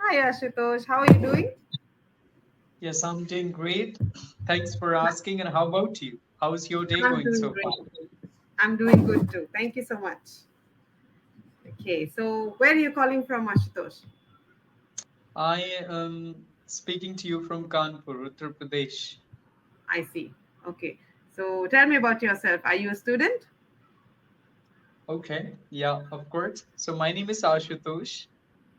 Hi Ashutosh, how are you doing? Yes, I'm doing great. Thanks for asking. And how about you? How's your day I'm going doing so far? great. I'm doing good too. Thank you so much. Okay, so where are you calling from, Ashutosh? I am speaking to you from Kanpur, Uttar Pradesh. I see. Okay, so tell me about yourself. Are you a student? Okay, yeah, of course. So my name is Ashutosh,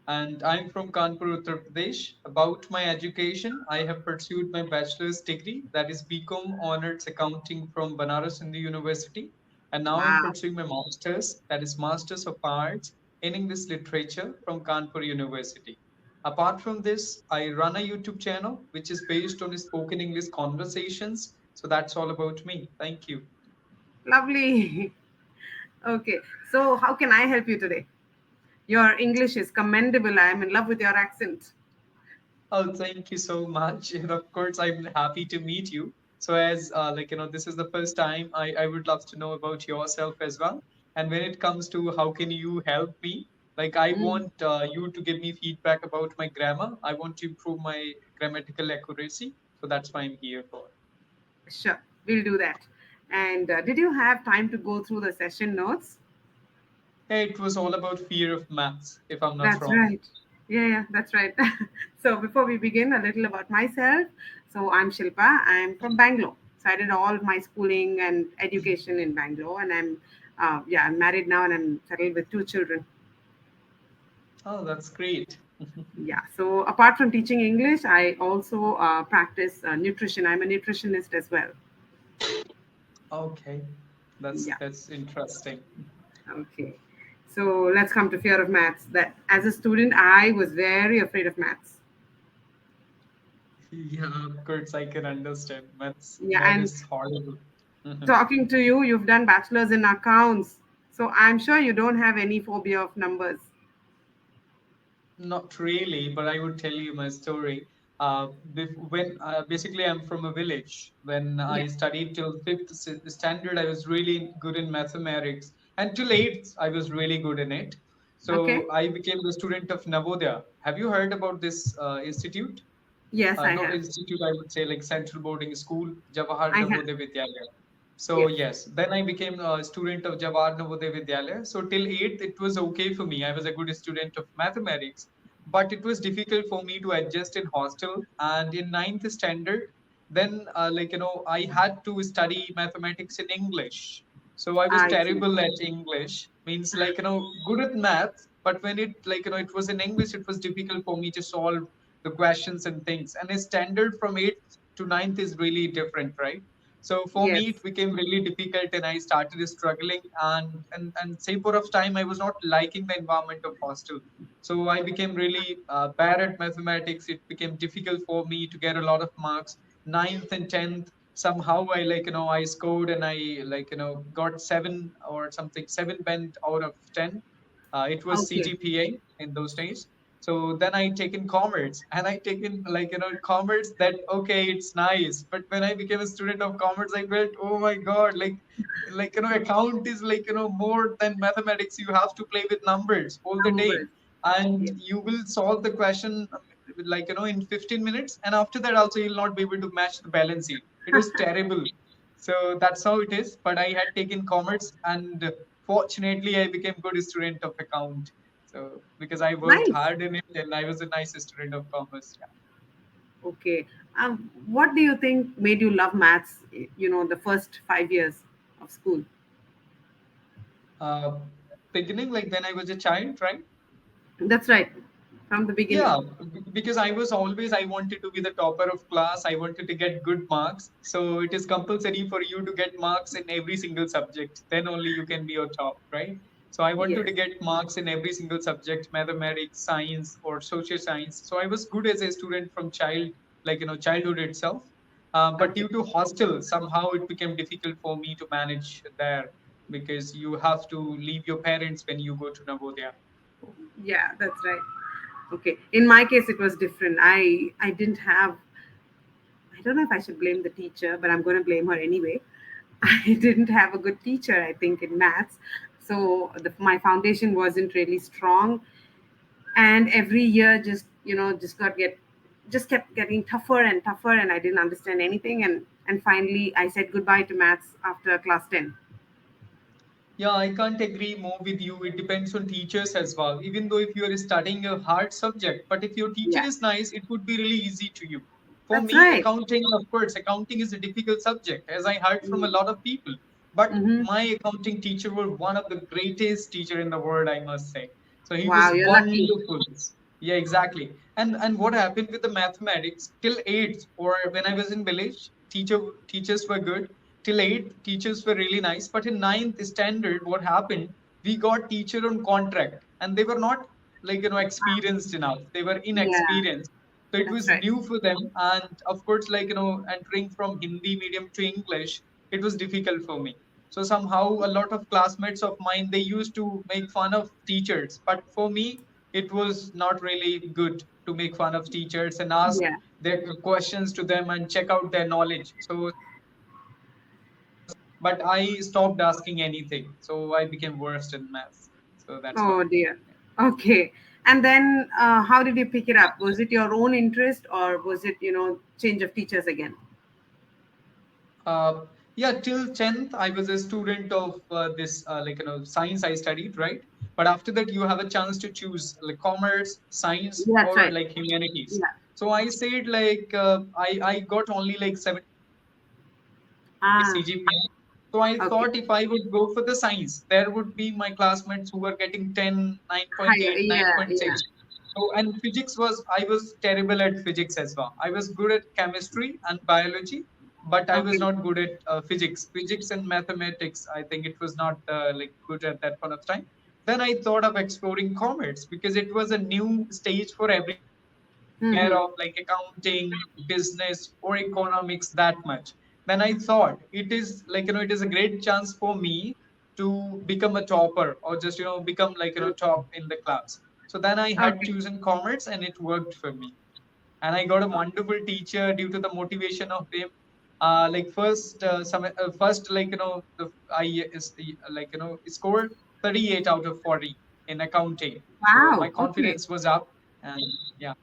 and I'm from Kanpur, Uttar Pradesh. About my education, I have pursued my bachelor's degree, that is BCom Honors Accounting from Banaras Hindu University, and now I'm Wow, pursuing my master's, that is Masters of Arts in English Literature from Kanpur University. Apart from this, I run a YouTube channel which is based on spoken English conversations. So that's all about me. Thank you. lovely. Okay, so how can I help you today? Your English is commendable. I am in love with your accent. Oh, thank you so much. And of course, I'm happy to meet you. So as this is the first time, I would love to know about yourself as well. And when it comes to how can you help me, like I Mm, want you to give me feedback about my grammar. I want to improve my grammatical accuracy. So that's why I'm here for. sure, we'll do that. And did you have time to go through the session notes? Hey, it was all about fear of maths, if I'm not That's wrong. right. Yeah, that's right. So before we begin, a little about myself. So I'm Shilpa. I'm from Bangalore. So I did all of my schooling and education in Bangalore, and I'm married now, and I'm settled with two children. Oh, that's great. Yeah. So apart from teaching English, I also practice nutrition. I'm a nutritionist as well. Okay, that's Yeah. that's interesting. Okay. So let's come to fear of maths. That as a student, I was very afraid of maths. Yeah, of course, I can understand. Yeah, Math and is horrible. talking to you, you've done bachelor's in accounts. So I'm sure you don't have any phobia of numbers. Not really, but I would tell you my story. When basically I'm from a village. When Yeah. I studied till fifth standard, I was really good in mathematics, and till eighth, I was really good in it. Okay. So I became the student of Navodaya. Have you heard about this institute? Yes, I Not have. institute, I would say like central boarding school, Jawahar I have. Navodaya Vidyalaya. So Yes. yes, then I became a student of Jawahar Navodaya Vidyalaya. So till eighth, it was okay for me. I was a good student of mathematics, but it was difficult for me to adjust in hostel. And in ninth standard, then I had to study mathematics in English. So I was I see. terrible at English. Means good at math, but when it was in English, it was difficult for me to solve the questions and things. And a standard from eighth to ninth is really different, right? So for me, Yes. it became really difficult, and I started struggling. And same for of time, I was not liking the environment of hostel. So I became really bad at mathematics. It became difficult for me to get a lot of marks. Ninth and tenth, somehow I scored, and I got seven or something, seven bent out of 10. It was Okay. CGPA in those days. So then I taken commerce, and I taken commerce, that okay, it's nice. But when I became a student of commerce, I felt, oh my God, account is more than mathematics. You have to play with numbers all the day, Numbers. and Yes. you will solve the question in 15 minutes, and after that also you'll not be able to match the balance sheet. It was terrible. So that's how it is. But I had taken commerce, and fortunately I became good student of account. So because I worked Nice. hard in it, and I was a nice student of commerce. Okay. What do you think made you love maths, the first 5 years of school? Yeah. Beginning, like when I was a child, right? That's right. From the beginning. Yeah, because I was always, I wanted to be the topper of class. I wanted to get good marks. So it is compulsory for you to get marks in every single subject. Then only you can be on top, right? So I wanted Yes. to get marks in every single subject, mathematics, science, or social science. So I was good as a student from childhood itself. But Okay. due to hostel, somehow it became difficult for me to manage there, because you have to leave your parents when you go to Navodaya. Yeah, that's right. Okay. In my case, it was different. I didn't have. I don't know if I should blame the teacher, but I'm going to blame her anyway. I didn't have a good teacher, I think, in maths. So my foundation wasn't really strong. And every year, just just kept getting tougher and tougher, and I didn't understand anything, and finally I said goodbye to maths after class 10. Yeah, I can't agree more with you. It depends on teachers as well. Even though if you are studying a hard subject, but if your teacher Yeah, is nice, it would be really easy to you. For that's me, right. accounting, of course, accounting is a difficult subject, as I heard from a lot of people. But Mm-hmm. my accounting teacher was one of the greatest teacher in the world, I must say. So he Wow, was you're lucky. wonderful. Yeah, exactly. And what happened with the mathematics till eighth, or when I was in village, teachers were good till eighth, teachers were really nice. But in ninth standard, what happened? We got teacher on contract, and they were not experienced enough. They were Yeah, inexperienced, so it that's was right. new for them. And of course, entering from Hindi medium to English, it was difficult for me. So somehow, a lot of classmates of mine, they used to make fun of teachers, but for me, it was not really good to make fun of teachers and ask Yeah. their questions to them and check out their knowledge. So but I stopped asking anything. So I became worst in maths. So that's why. Oh dear. Okay. And then how did you pick it up? Was it your own interest, or was it, change of teachers again? Yeah, till 10th, I was a student of this, science I studied, right? But after that, you have a chance to choose like commerce, science, That's or right. like humanities. Yeah. So I said I got only like 70 Ah, CGPA. So I okay. thought if I would go for the science, there would be my classmates who were getting 10, Higher. 9.8, Yeah, yeah. 9.6. So, and I was terrible at physics as well. I was good at chemistry and biology, but I was Okay. not good at physics. Physics and mathematics, I think it was not like good at that point of time. Then I thought of exploring commerce because it was a new stage for everyone aware Mm-hmm. of like accounting, business, or economics that much. Then I thought it is a great chance for me to become a topper or just become top in the class. So then I had Okay. chosen commerce and it worked for me. And I got a wonderful teacher due to the motivation of him. First I scored 38 out of 40 in accounting. So my Wow. Okay. confidence was up, and yeah.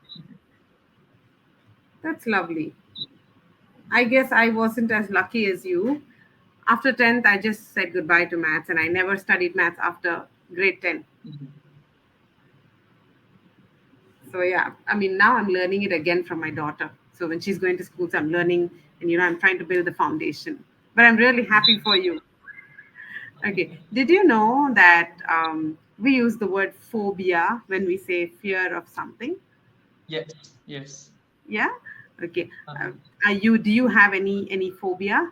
That's lovely. I guess I wasn't as lucky as you. After 10th, I just said goodbye to maths, and I never studied maths after grade 10. Mhm. So yeah, I mean, now I'm learning it again from my daughter. So when she's going to school, so I'm learning, and I'm trying to build the foundation. But I'm really happy for you. Okay. Did you know that we use the word phobia when we say fear of something? Yes, yes. Yeah. Okay. Uh-huh. Do you have any phobia?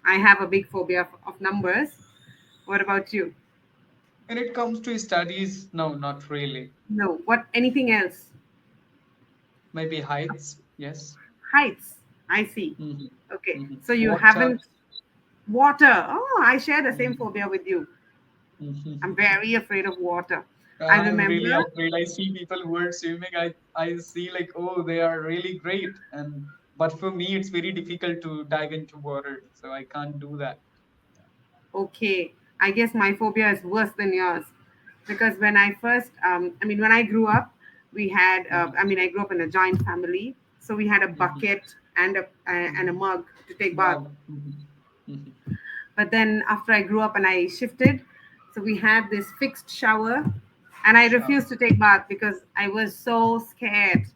I have a big phobia of numbers. What about you? When it comes to studies, no, not really. No. What? Anything else? Maybe heights, yes. Heights. I see. Hmm. Okay. Hmm. So you Water. haven't water. Oh, I share the same Hmm. phobia with you. I'm Hmm. very afraid of water. I I'm really remember. afraid. I see people who are swimming. I see like, oh, they are really great, and but for me, it's very difficult to dive into water, so I can't do that. Okay, I guess my phobia is worse than yours, because when I first, when I grew up, we had, Mhm. I grew up in a joint family, so we had a Mhm. bucket and a Mhm. mug to take bath. Mug. Mhm. Mhm. But then after I grew up and I shifted, so we had this fixed shower, and I Sure. refused to take bath because I was so scared.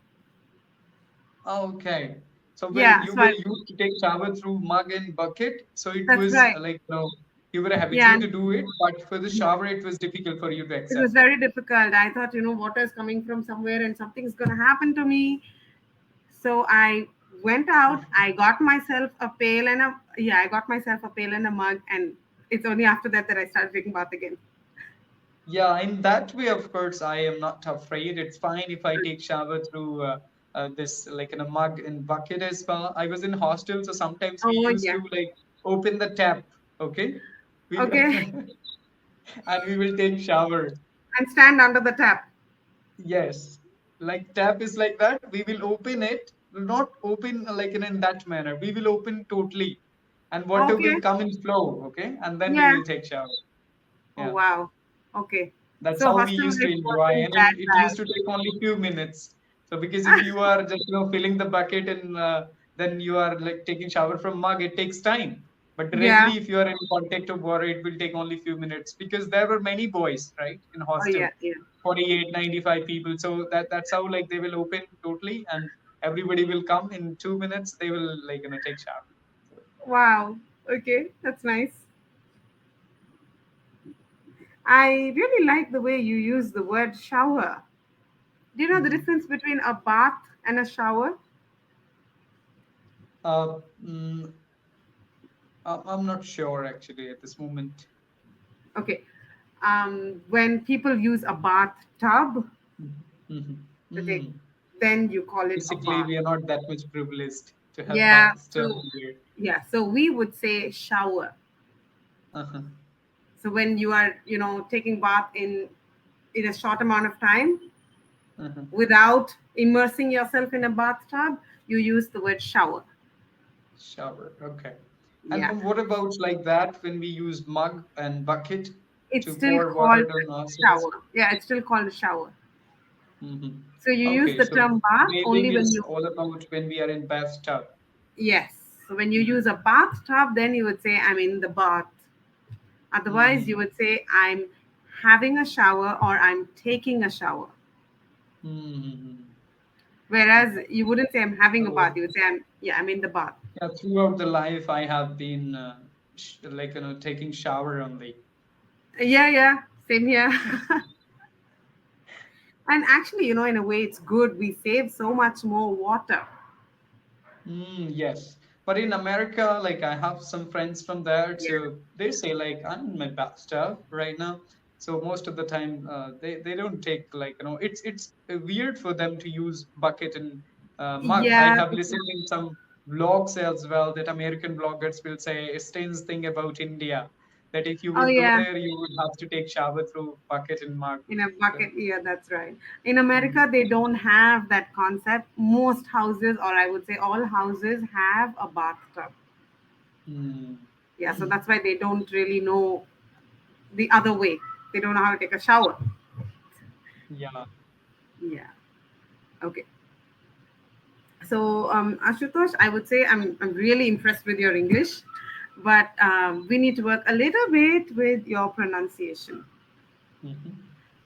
Okay. So Yeah, you so were I, used to take shower through mug and bucket. So it that's was right. you were Yeah, habitual to do it, but for the yeah. shower, it was difficult for you to It was accept. very difficult. I thought, water is coming from somewhere and something's going to happen to me. So I went out. I got myself a pail and a yeah. I got myself a pail and a mug, and it's only after that that I started taking bath again. Yeah, in that way, of course, I am not afraid. It's fine if I take shower through this like in a mug and bucket as well. I was in hostel, so sometimes we Oh used yeah. to like open the tap, okay? We Okay. and we will take shower. And stand under the tap. Yes, like tap is like that. We will open it, not open in that manner. We will open totally, and water will Okay. come in flow, okay? And then we Yeah. will take shower. Oh Yeah. wow. Okay. That's So how we hostel used to life enjoy, wasn't and that it bad. used to take only few minutes So because if you are just filling the bucket and then you are like taking shower from mug, it takes time. But Yeah. directly, if you are in contact of water, it will take only few minutes because there were many boys, right, in Oh hostel, yeah, yeah. 48, 95 people. So that's how like they will open totally, and everybody will come in 2 minutes. They will like take shower. So, Wow. Okay, that's nice. I really like the way you use the word shower. Do you know the mhm. difference between a bath and a shower? uh, mm, I'm not sure actually at this moment. Okay. When people use a bathtub, Mhm. Mhm. okay, Mm. then you call it a Basically, bath. we are not that much privileged to have Yeah. bathtub So here. yeah. So we would say shower. Uh-huh. So when you are, taking bath in a short amount of time Uh-huh. without immersing yourself in a bathtub, you use the word shower. Shower. Okay. And Yeah. what about like that when we use mug and bucket It's to still pour water called on a ourselves? shower. Yeah, it's still called a shower. Mm-hmm. So you use Okay, the so term bath bathing only when is you, all about when we are in bathtub. yes. So when you use Mm-hmm. a bathtub, then you would say, I'm in the bath. Otherwise, you Mm-hmm. would say, I'm having a shower or I'm taking a shower. Mm-hmm. Whereas Okay. you wouldn't say, I'm having a bath. So You would say, I'm in the bath. yeah, throughout the life I have been like taking shower only. Yeah, yeah. Same here. And actually, in a way, it's good. We save so much more water. Yes, but in America, like I have some friends from there, Yeah. so they say like I'm in my bathtub right now. So most of the time, they don't take like it's weird for them to use bucket and mug. I Yeah. have listened in some vlogs as well that American bloggers will say a strange thing about India, that if you Oh, would go yeah. there, you would have to take shower through bucket and mug. In a So, bucket. Yeah, that's right. In mm, America, they don't have that concept. Most houses, or I would say all houses, have a bathtub. mm, Yeah, so that's why they don't really know the other way. They don't know how to take a shower. yeah. Yeah. Okay. So, Ashutosh, I would say I'm really impressed with your English, but we need to work a little bit with your pronunciation. Mhm.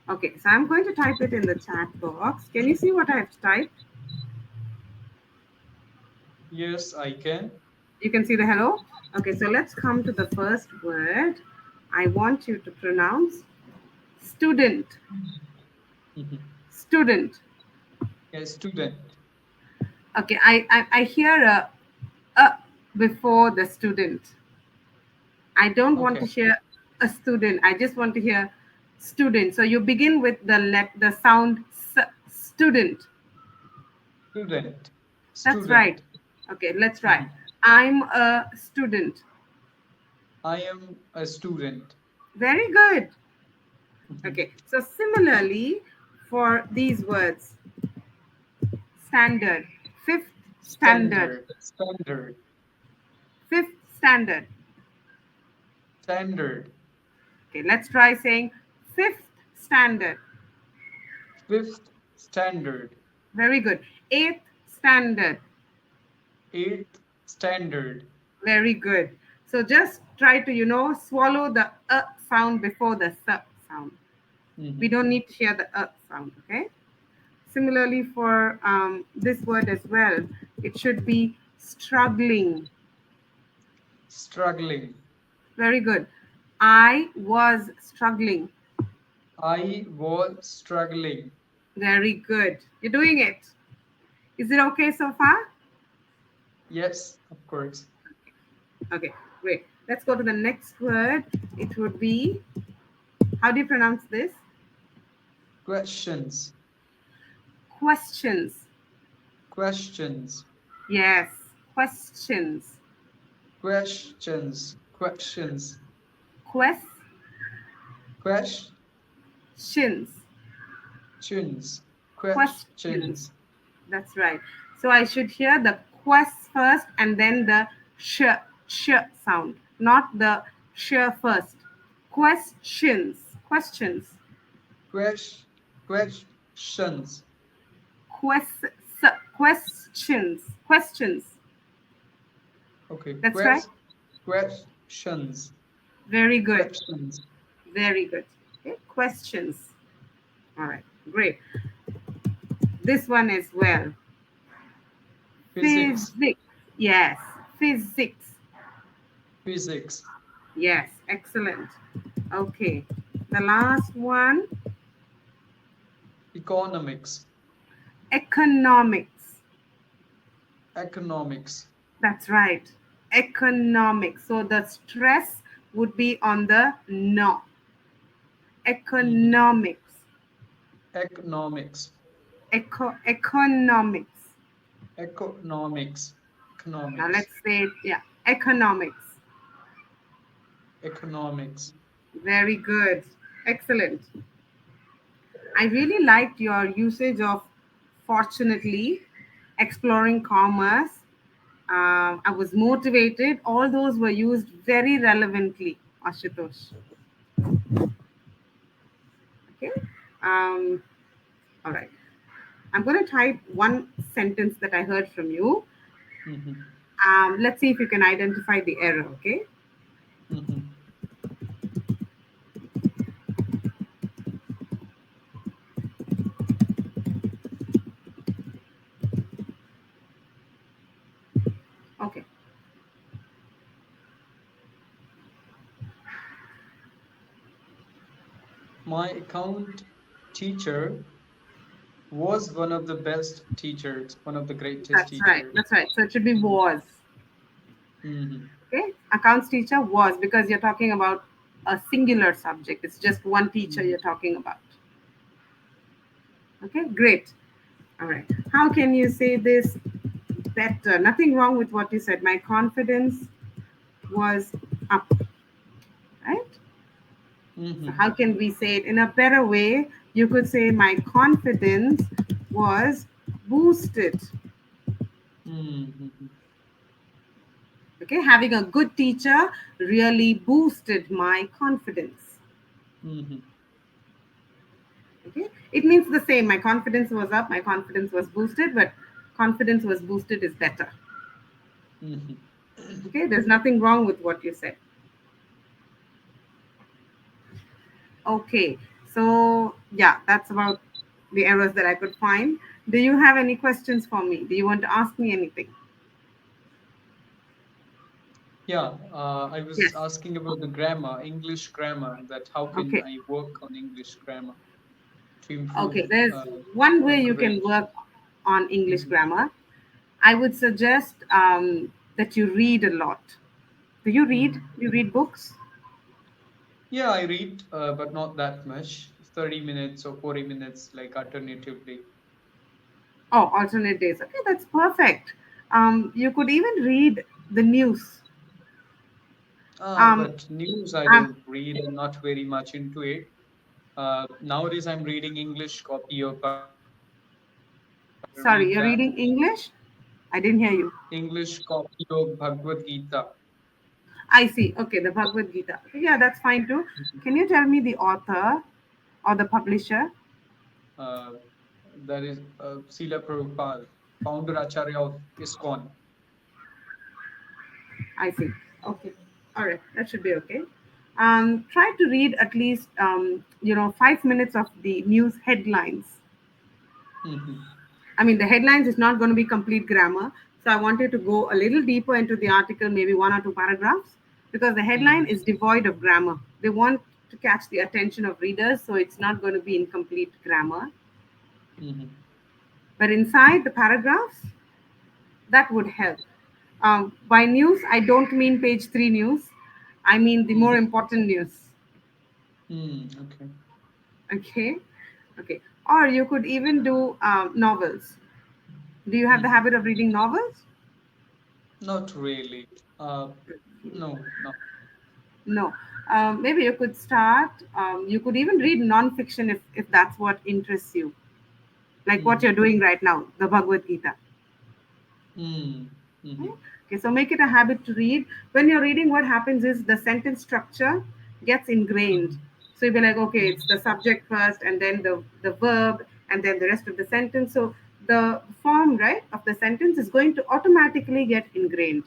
Okay, so I'm going to type it in the chat box. Can you see what I've typed? Yes, I can. You can see the hello. Okay, so let's come to the first word. I want you to pronounce student. Mhm. Student. A student. Okay, I hear a before the student. I don't want Okay. to hear a student. I just want to hear student. So you begin with the sound student. Student. That's right. Student. Okay, let's try. Mhm. I'm a student. I am a student. Very good. Mhm. Okay, so similarly for these words, standard, fifth standard, Standard. Standard. fifth standard. Standard. Okay, let's try saying fifth standard. Fifth standard. Very good. Eighth standard. Eighth standard. Very good. So just try to, swallow the sound before the sound. We Mhm. don't need to hear the sound, okay? Similarly, for this word as well, it should be struggling. Struggling. Very good. I was struggling. I was struggling. Very good. You're doing it. Is it okay so far? Yes, of course. Okay, great. Let's go to the next word. It would be, how do you pronounce this? Questions. Questions. Questions. Yes, questions. Questions. Questions. Questions. Questions. Questions. Questions. That's right. So I should hear the quest first and then the sh sound, not the sh first. Questions. Questions. Questions. quest, questions. Okay. That's right. Questions. Very good. Questions. Very good. Okay. Questions. All right. Great. This one as well. Physics. Physics. Yes. Physics. Physics. Yes. Excellent. Okay. The last one. Economics. Economics. Economics. That's right. Economics. So the stress would be on the no. Mhm. Economics. Economics. Economics. Economics. Now Economics. let's say it. Yeah. Economics. Economics. Very good. Excellent. I really liked your usage of fortunately, exploring commerce. I was motivated. All those were used very relevantly, Ashutosh. Okay. Um, all right. I'm going to type one sentence that I heard from you. Mhm. Let's see if you can identify the error. Okay. Mhm. Okay. My account teacher was one of the best teachers, one of the greatest That's right. teachers. That's right. So it should be Mhm. was. Mhm. Okay. Accounts teacher was because you're talking about a singular subject. It's just one teacher Mhm. you're talking about. Okay. Great. All right. How can you say this better? Nothing wrong with what you said. My confidence was up. Right. So Mhm. how can we say it in a better way? You could say my confidence was boosted. Mhm. Okay, having a good teacher really boosted my confidence. Mhm. Okay, it means the same. My confidence was up, my confidence was boosted, but confidence was boosted is better. Mhm. Okay, there's nothing wrong with what you said. Okay, so yeah, that's about the errors that I could find. Do you have any questions for me? Do you want to ask me anything? Yeah, I was Yes. asking about the grammar, English grammar, that how can Okay. I work on English grammar to Okay, improve there's one a way you can great. work on English Mhm. grammar. I would suggest that you read a lot. Do you read? Mhm. You read books? Yeah, I read, but not that much. 30 minutes or 40 minutes, like alternatively. Oh, alternate days. Okay, that's perfect. You could even read the news. Um, But news I um, don't read. I'm not very much into it. Nowadays, I'm reading English copy of Bhagavad Gita. I read Sorry, you're that. reading English? I didn't hear you. English copy of Bhagavad Gita. I see. Okay, the Bhagavad Gita. Okay, yeah, that's fine too. Mhm. Can you tell me the author or the publisher? Uh, that is Srila Prabhupada, founder Acharya of ISKCON. I see. Okay. All right. That should be okay. Try to read at least 5 minutes of the news headlines. Mhm. I mean, the headlines is not going to be complete grammar. So I wanted to go a little deeper into the article, maybe one or two paragraphs, because the headline Mhm. is devoid of grammar. They want to catch the attention of readers, so it's not going to be in complete grammar. Mhm. But inside the paragraphs, that would help. By news, I don't mean page three news. I mean the more Mhm. important news. Okay. Okay, okay. Or you could even do novels. Do you have the Mhm. habit of reading novels? Not really. No, no. No. Maybe you could start. You could even read non-fiction if that's what interests you, like what you're Mhm. doing right now, the Bhagavad Gita. Mm. Okay, Mhm. Okay, so make it a habit to read. When you're reading, what happens is the sentence structure gets ingrained. Mhm. So you'll be like, okay, it's Mhm. the subject first, and then the verb, and then the rest of the sentence. So the form, right, of the sentence is going to automatically get ingrained.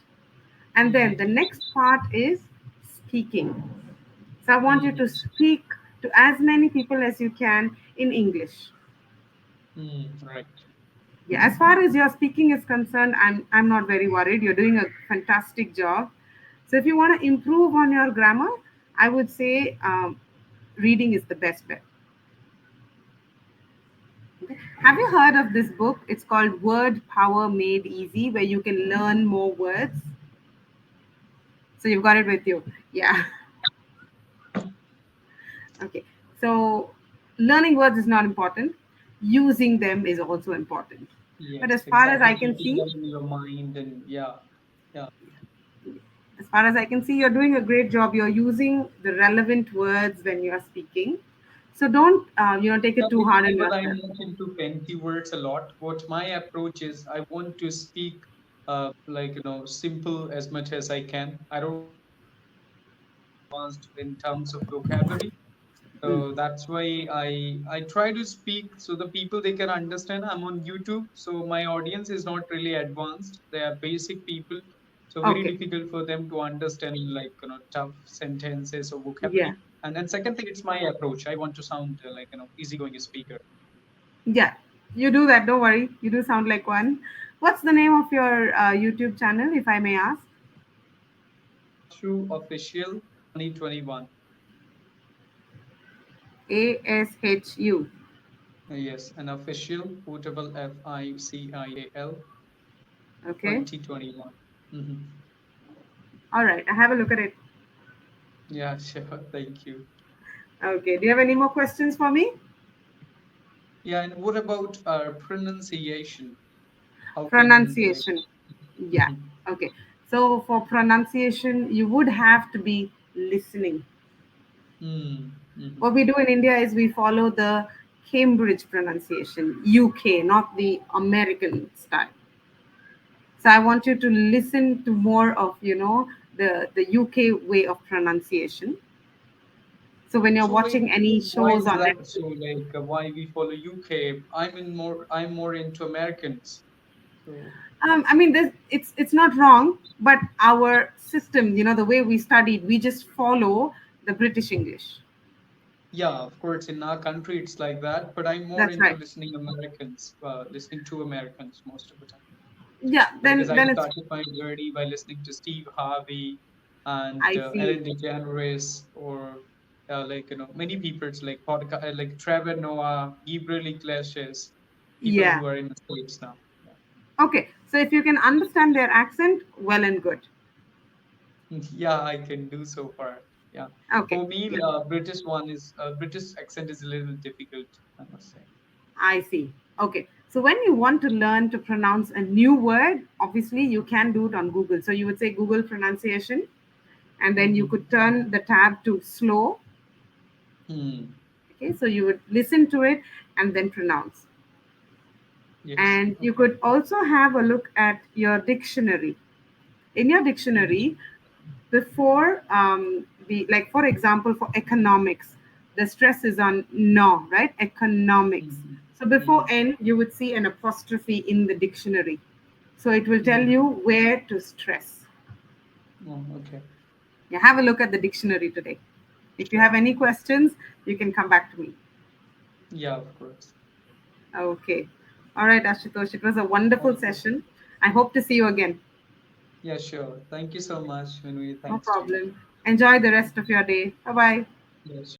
And then the Mm-hmm. next part is speaking. So I want you to Mm-hmm. speak to as many people as you can in English. Mm, right. Yeah, as far as your speaking is concerned, I'm not very worried. You're doing a fantastic job. So if you want to improve on your grammar, I would say reading is the best bet. Okay. Have you heard of this book? It's called Word Power Made Easy, where you can learn more words. So you've got it with you. Yeah. Okay. So learning words is not important. Using them is also important. But Yes, as far as exactly. I can Keeping see, them in your mind and yeah, yeah. as far as I can see, you're doing a great job. You're using the relevant words when you're speaking. So don't, take Yeah, it too hard on because I'm yourself. not into fancy words a lot. What my approach is, I want to speak like simple as much as I can. I don't want to be advanced in terms of vocabulary. Mm. So that's why I try to speak so the people they can understand. I'm on YouTube, so my audience is not really advanced. They are basic people, so very Okay. difficult for them to understand like tough sentences or Yeah. vocabulary. And then second thing, it's my approach. I want to sound like easygoing speaker. Yeah. You do that. Don't worry. You do sound like one. What's the name of your YouTube channel, if I may ask? Ashu official 2021. ASHU. Yes, an official portable FICIAL Okay. 2021. Mm-hmm. All right. I have a look at it. Yeah, sure. Thank you. Okay. Do you have any more questions for me? Yeah, and what about pronunciation? How can like Pronunciation. Yeah. mhm. Okay. So for pronunciation, you would have to be listening. Mm, What mhm. we do in India is we follow the Cambridge pronunciation, UK, not the American style. So I want you to listen to more of, the UK way of pronunciation. So when you're So like, watching any why shows is on that Netflix, so? Like, why we follow UK? I'm more into Americans. So I mean, it's not wrong, but our system, the way we studied, we just follow the British English. yeah, of course, in our country it's like that. But I'm more That's into right. listening to Americans most of the time. Yeah. So because I Then it's. started my journey by listening to Steve Harvey and I see. Ellen DeGeneres or many people's like like Trevor Noah, Gabriel Iglesias, people Yeah. who are in the States now. Okay. So if you can understand their accent, well and good. Yeah, yeah, I can do so far. Yeah, Okay. for me, Yeah. British accent is a little difficult, I must say. I see. Okay. So when you want to learn to pronounce a new word, obviously you can do it on Google. So you would say Google pronunciation, and then you Hmm. could turn the tab to slow. Hmm. Okay. So you would listen to it and then pronounce. Yes. And you Okay. could also have a look at your dictionary. In your dictionary, Hmm. before the, like, for example, for economics, the stress is on no, right? Economics. Hmm. So before Hmm. n, you would see an apostrophe in the dictionary. So it will tell you Hmm. where to stress. Oh, okay. Yeah, have a look at the dictionary today. If you have Sure. any questions, you can come back to me. Yeah, of course. Okay. All right, Ashutosh. It was a wonderful Okay. session. I hope to see you again. Yeah, sure. Thank you so much, Vinui. No Thanks to you. problem. Enjoy the rest of your day. Bye bye. Yes.